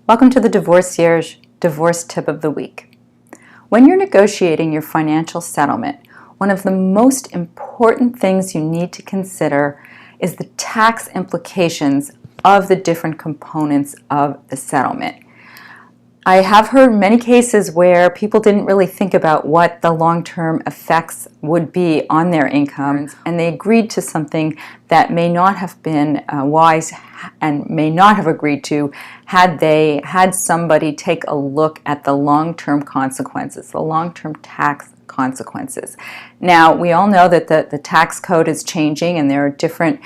Welcome to the Divorcierge Divorce Tip of the Week. When you're negotiating your financial settlement, one of the most important things you need to consider is the tax implications of the different components of the settlement. I have heard many cases where people didn't really think about what the long-term effects would be on their income, and they agreed to something that may not have been wise and may not have agreed to had they had somebody take a look at the long-term consequences, the long-term tax consequences. Now, we all know that the tax code is changing and there are different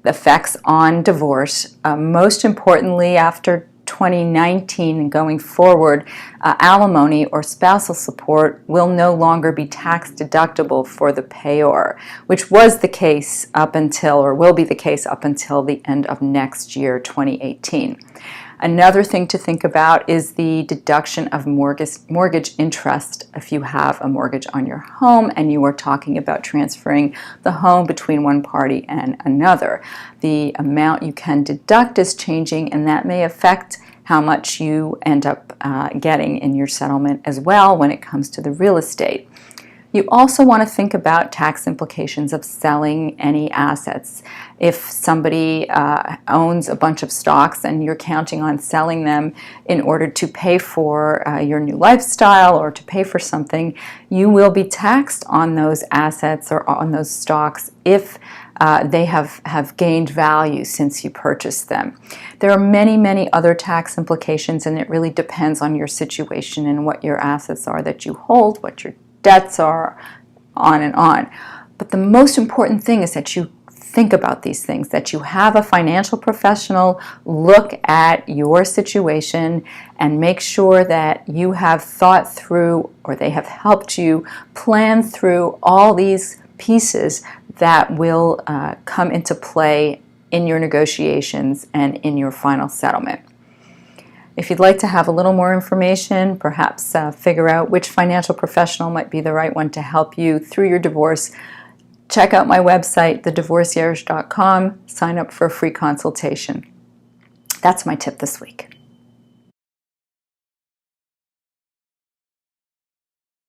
effects on divorce. Most importantly, after 2019 and going forward, alimony or spousal support will no longer be tax deductible for the payor, which was the case up until, or will be the case up until the end of next year, 2018. Another thing to think about is the deduction of mortgage interest if you have a mortgage on your home and you are talking about transferring the home between one party and another. The amount you can deduct is changing, and that may affect how much you end up getting in your settlement as well when it comes to the real estate. You also want to think about tax implications of selling any assets. If somebody owns a bunch of stocks and you're counting on selling them in order to pay for your new lifestyle or to pay for something, you will be taxed on those assets or on those stocks if they have gained value since you purchased them. There are many, many other tax implications, and it really depends on your situation and what your assets are that you hold, what your debts are, on and on. But the most important thing is that you think about these things, that you have a financial professional look at your situation and make sure that you have thought through, or they have helped you plan through all these pieces that will come into play in your negotiations and in your final settlement. If you'd like to have a little more information, perhaps figure out which financial professional might be the right one to help you through your divorce, check out my website, thedivorcierge.com, sign up for a free consultation. That's my tip this week.